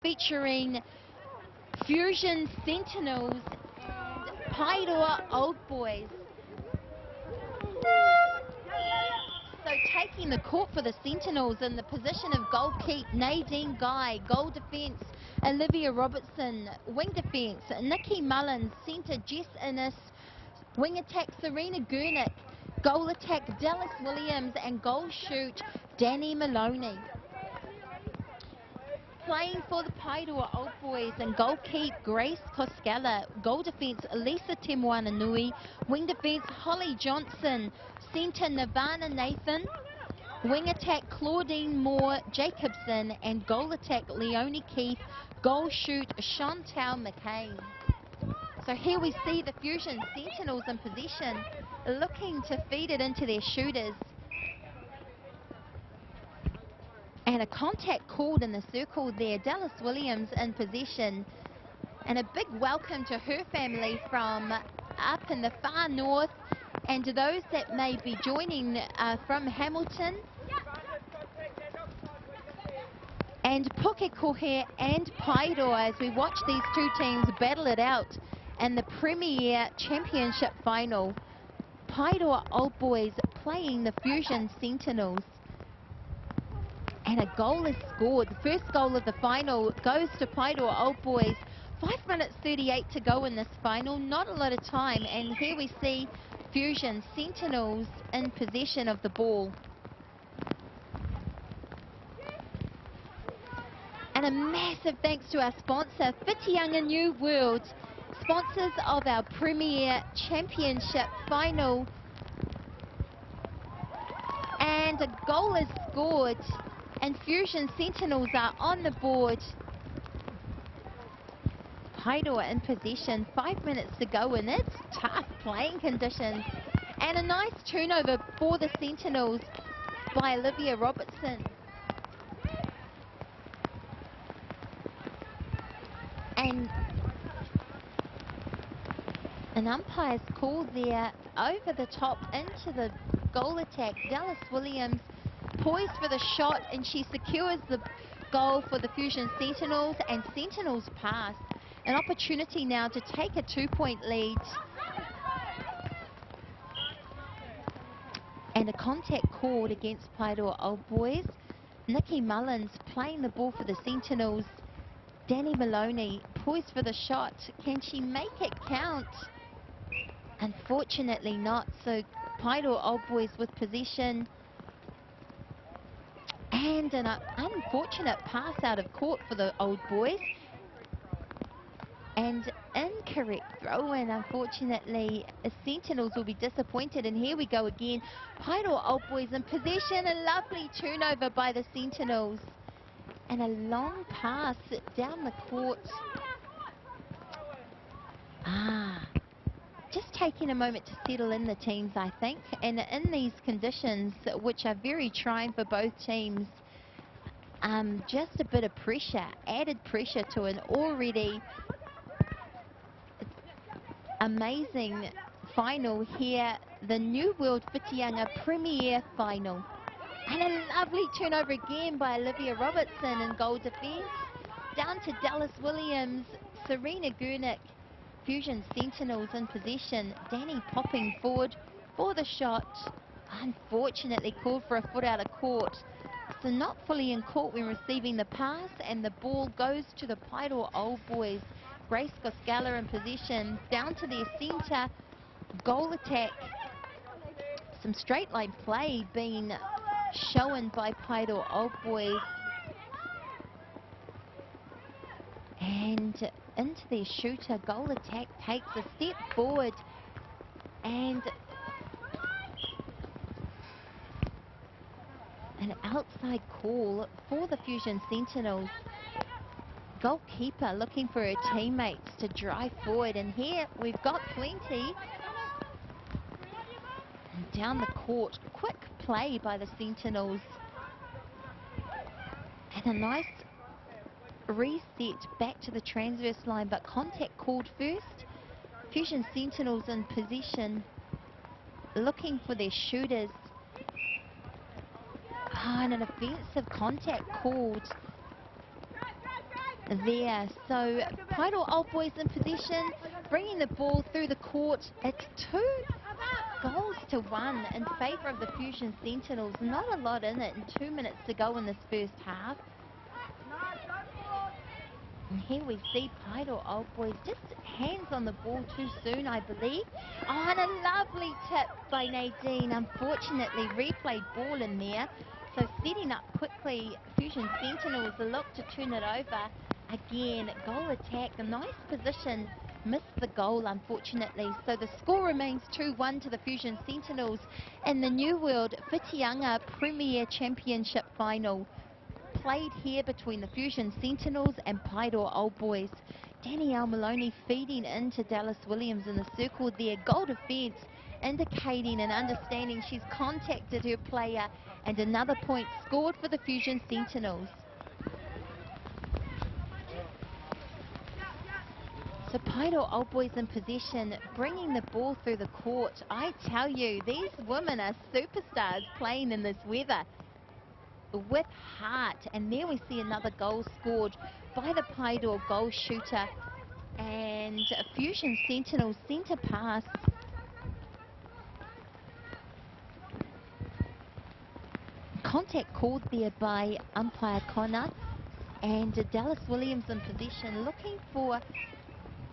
featuring Fusion Sentinels and Paeroa Old Boys. So taking the court for the Sentinels in the position of goal keep, Nadine Guy. Goal defence, Olivia Robertson. Wing defence, Nikki Mullins. Centre, Jess Innes. Wing attack, Serena Gurnick. Goal attack, Dallas Williams. And goal shoot, Danny Maloney. Playing for the Paeroa Old Boys and goal keep, Grace Koskela. Goal defence, Lisa Temuananui. Wing defence, Holly Johnson. Centre, Nirvana Nathan. Wing attack, Claudine Moore Jacobson. And goal attack, Leonie Keith. Goal shoot, Chantal McCain. So here we see the Fusion Sentinels in possession, looking to feed it into their shooters. And a contact called in the circle there. Dallas Williams in possession. And a big welcome to her family from up in the far north. And to those that may be joining from Hamilton. And Pukekohe and Paeroa as we watch these two teams battle it out in the Premier Championship final. Paeroa Old Boys playing the Fusion Sentinels. And a goal is scored. The first goal of the final goes to Paeroa Old Boys. 5 minutes 38 to go in this final. Not a lot of time. And here we see Fusion Sentinels in possession of the ball. And a massive thanks to our sponsor, Whitianga New World, sponsors of our Premier Championship final. And a goal is scored. And Fusion Sentinels are on the board. Paeroa in possession, 5 minutes to go, and it's tough playing conditions. And a nice turnover for the Sentinels by Olivia Robertson. And an umpire's call there over the top into the goal attack. Dallas Williams poised for the shot, and she secures the goal for the Fusion Sentinels, and Sentinels pass. An opportunity now to take a 2-point lead. And a contact called against Paeroa Old Boys. Nikki Mullins playing the ball for the Sentinels. Danny Maloney poised for the shot. Can she make it count? Unfortunately not. So Paeroa Old Boys with possession. And an unfortunate pass out of court for the Old Boys. And incorrect throw-in, unfortunately. The Sentinels will be disappointed. And here we go again. Paeroa Old Boys in possession. A lovely turnover by the Sentinels. And a long pass down the court. Just taking a moment to settle in the teams, I think. And in these conditions, which are very trying for both teams, just a bit of pressure, added pressure to an already amazing final here, the New World Whitianga Premier Final. And a lovely turnover again by Olivia Robertson in goal defence. Down to Dallas Williams, Serena Gurnick. Fusion Sentinels in possession. Danny popping forward for the shot. Unfortunately called for a foot out of court. So not fully in court when receiving the pass, and the ball goes to the Paeroa Old Boys. Grace Koskela in possession. Down to their centre. Goal attack. Some straight line play being shown by Paeroa Old Boys. And into their shooter. Goal attack takes a step forward. And an outside call for the Fusion Sentinels. Goalkeeper looking for her teammates to drive forward. And here we've got plenty. And down the court. Quick play by the Sentinels. And a nice reset back to the transverse line, but contact called first. Fusion Sentinels in possession, looking for their shooters. And an offensive contact called. there. So Paeroa Old Boys in possession, bringing the ball through the court. It's 2-1 in favour of the Fusion Sentinels. Not a lot in it, and 2 minutes to go in this first half. And here we see Paeroa Old Boys just hands on the ball too soon, I believe. Oh, and a lovely tip by Nadine. Unfortunately, replayed ball in there. So setting up quickly, Fusion Sentinels look to turn it over. Again, goal attack, a nice position. Missed the goal, unfortunately. So the score remains 2-1 to the Fusion Sentinels in the New World Whitianga Premier Championship final. Played here between the Fusion Sentinels and Paeroa Old Boys. Danielle Maloney feeding into Dallas Williams in the circle there. Goal defence indicating and understanding she's contacted her player, and another point scored for the Fusion Sentinels. So Paeroa Old Boys in possession, bringing the ball through the court. I tell you, these women are superstars playing in this weather with heart. And there we see another goal scored by the Paeroa goal shooter, and Fusion Sentinels centre pass. Contact called there by umpire Connor, and Dallas Williams in possession, looking for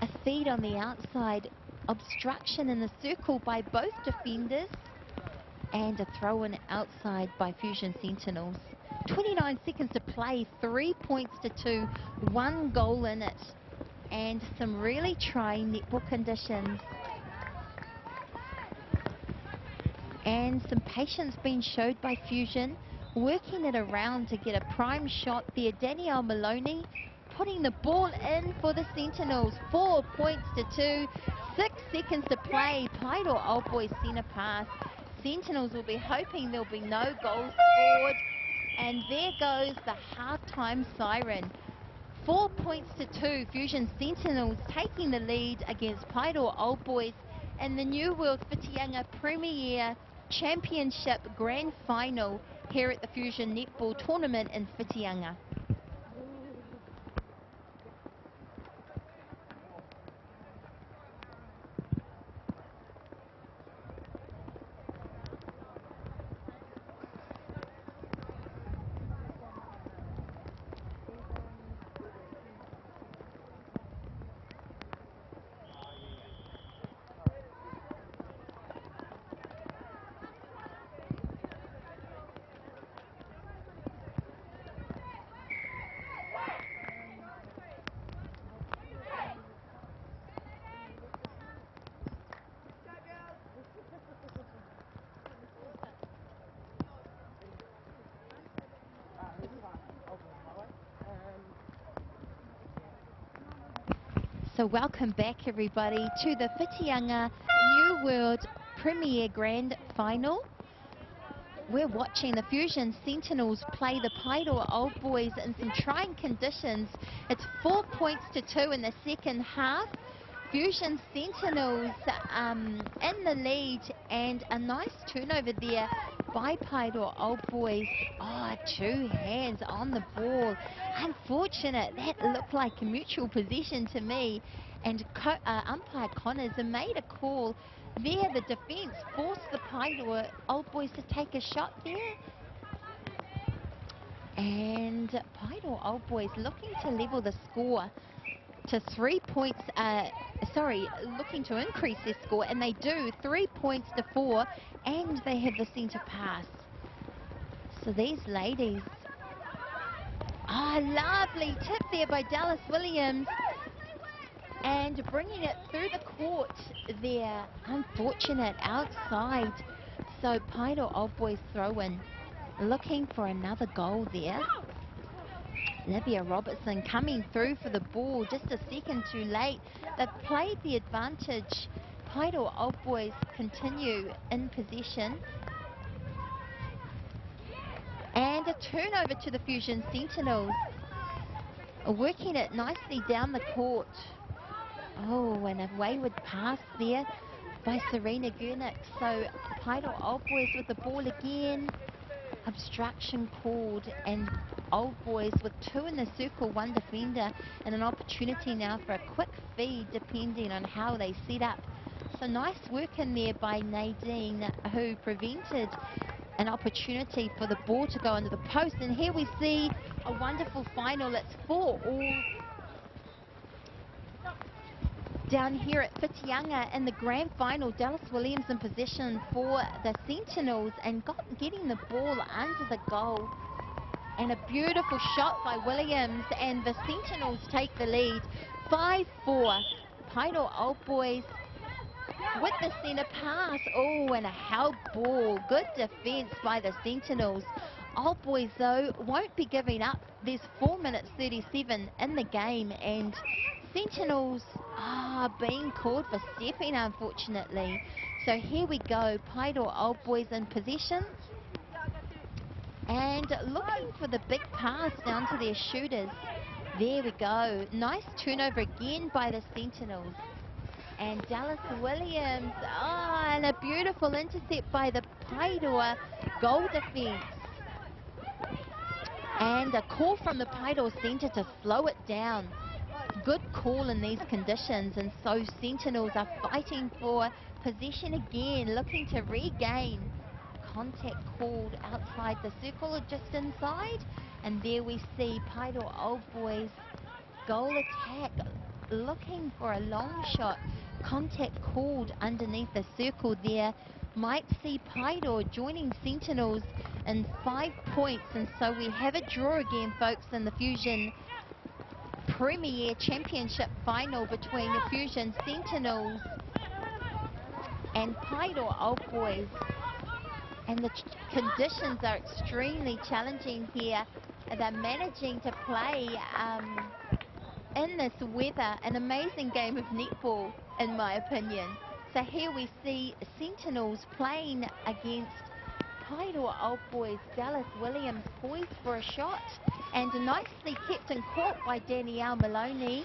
a feed on the outside. Obstruction in the circle by both defenders, and a throw in outside by Fusion Sentinels. 29 seconds to play, 3 points to 2, 1 goal in it, and some really trying netball conditions. And some patience being showed by Fusion, working it around to get a prime shot there. Danielle Maloney putting the ball in for the Sentinels. 4 points to 2, 6 seconds to play. Paeroa Old Boys centre pass. Sentinels will be hoping there'll be no goals scored. And there goes the halftime siren. 4 points to 2. Fusion Sentinels taking the lead against Paeroa Old Boys in the New World Whitianga Premier Championship Grand Final here at the Fusion Netball Tournament in Whitianga. So welcome back everybody to the Whitianga New World Premier Grand Final. We're watching the Fusion Sentinels play the Paeroa Old Boys in some trying conditions. It's 4 points to 2 in the second half. Fusion Sentinels in the lead, and a nice turnover there by Paeroa Old Boys. Oh, 2 hands on the ball. Unfortunate, that looked like a mutual possession to me. And umpire Connors made a call there. The defence forced the Paeroa Old Boys to take a shot there. And Paeroa Old Boys looking to level the score to 3 points, looking to increase their score, and they do. 3 points to 4, and they have the centre pass. So these ladies, lovely tip there by Dallas Williams, and bringing it through the court there. Unfortunate outside. So Paeroa Old Boys throw in, looking for another goal there. Olivia Robertson coming through for the ball just a second too late. They've played the advantage. Paeroa Old Boys continue in possession. And a turnover to the Fusion Sentinels. Working it nicely down the court. Oh, and a wayward pass there by Serena Gurnick. So Paeroa Old Boys with the ball again. Obstruction called, and Old Boys with 2 in the circle, 1 defender, and an opportunity now for a quick feed depending on how they set up. So nice work in there by Nadine, who prevented an opportunity for the ball to go under the post. And here we see a wonderful final. It's 4-all down here at Whitianga in the grand final. Dallas Williams in position for the Sentinels and getting the ball under the goal. And a beautiful shot by Williams, and the Sentinels take the lead 5-4. PaeroaOld Boys with the centre pass. Oh, and a held ball. Good defence by the Sentinels. Old Boys, though, won't be giving up. There's 4 minutes 37 in the game, and Sentinels are being called for stepping, unfortunately. So here we go. PaeroaOld Boys in possession. And looking for the big pass down to their shooters. There we go. Nice turnover again by the Sentinels. And Dallas Williams, and a beautiful intercept by the Paeroa goal defence. And a call from the Paeroa centre to slow it down. Good call in these conditions, and so Sentinels are fighting for possession again, looking to regain. Contact called outside the circle or just inside, and there we see PaeroaOld Boys goal attack, looking for a long shot. Contact called underneath the circle there. Might see Paeroa joining Sentinels in 5 points, and so we have a draw again, folks, in the Fusion Premier Championship final between the Fusion Sentinels and PaeroaOld Boys. And the conditions are extremely challenging here. They're managing to play in this weather. An amazing game of netball, in my opinion. So here we see Sentinels playing against PaeroaOld Boys. Dallas Williams poised for a shot, and nicely kept and caught by Danielle Maloney.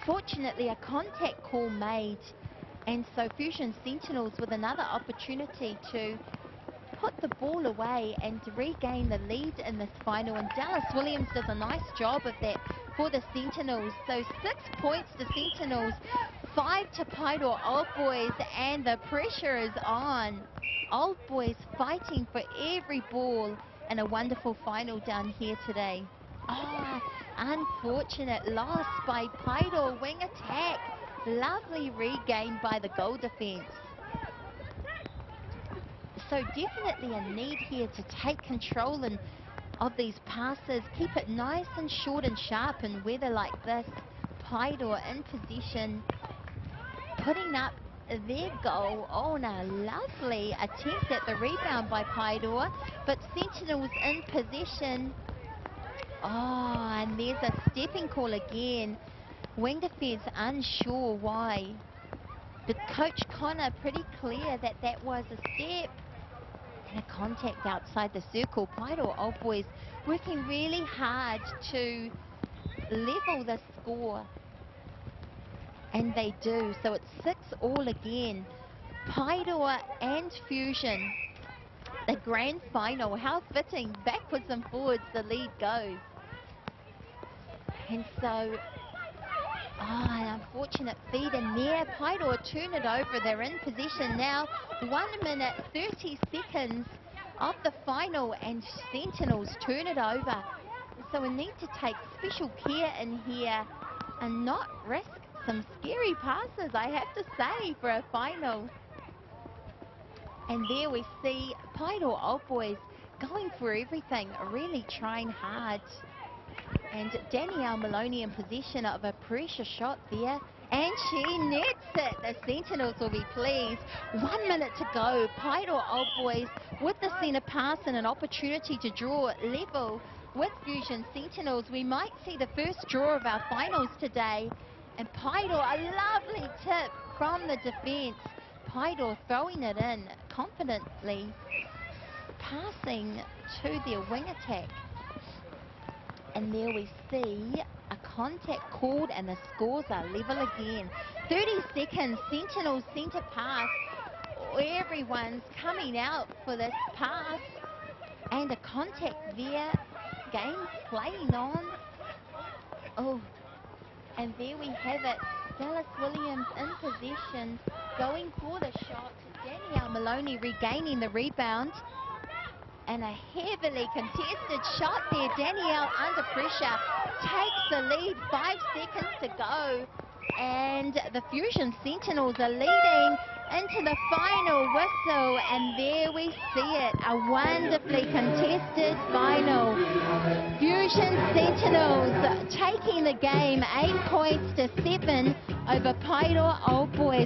Fortunately, a contact call made. And so Fusion Sentinels with another opportunity to put the ball away and to regain the lead in this final. And Dallas Williams does a nice job of that for the Sentinels. So 6 points to Sentinels, 5 to PaeroaOld Boys, and the pressure is on. Old Boys fighting for every ball, and a wonderful final down here today. Unfortunate loss by Paeroa wing attack. Lovely regain by the goal defence. So definitely a need here to take control of these passes. Keep it nice and short and sharp in weather like this. Paeroa in possession, putting up their goal. Oh, and a lovely attempt at the rebound by Paeroa, but Sentinels in possession. Oh, and there's a stepping call again. Wing defence unsure why, but Coach Connor pretty clear that that was a step. And a contact outside the circle. PaeroaOld Boys working really hard to level the score, and they do. So it's 6-all again. Paeroa and Fusion, the grand final. How fitting, backwards and forwards the lead goes. And so an unfortunate feed in there. Paeroa turn it over. They're in possession now. 1 minute 30 seconds of the final, and Sentinels turn it over. So we need to take special care in here and not risk some scary passes, I have to say, for a final. And there we see PaeroaOld Boys going for everything, really trying hard. And Danielle Maloney in possession of a pressure shot there, and she nets it. The Sentinels will be pleased. 1 minute to go. PaeroaOld Boys with the centre pass and an opportunity to draw level with Fusion Sentinels. We might see the first draw of our finals today. And Paeroa, a lovely tip from the defence. Paeroa throwing it in confidently, passing to their wing attack. And there we see a contact called, and the scores are level again. 30 seconds, Sentinels centre pass. Everyone's coming out for this pass. And a contact there. Game playing on. Oh, and there we have it. Dallas Williams in possession, going for the shot. Danielle Maloney regaining the rebound. And a heavily contested shot there. Danielle under pressure takes the lead. 5 seconds to go. And the Fusion Sentinels are leading into the final whistle. And there we see it. A wonderfully contested final. Fusion Sentinels taking the game 8 points to 7 over PaeroaOldBoys.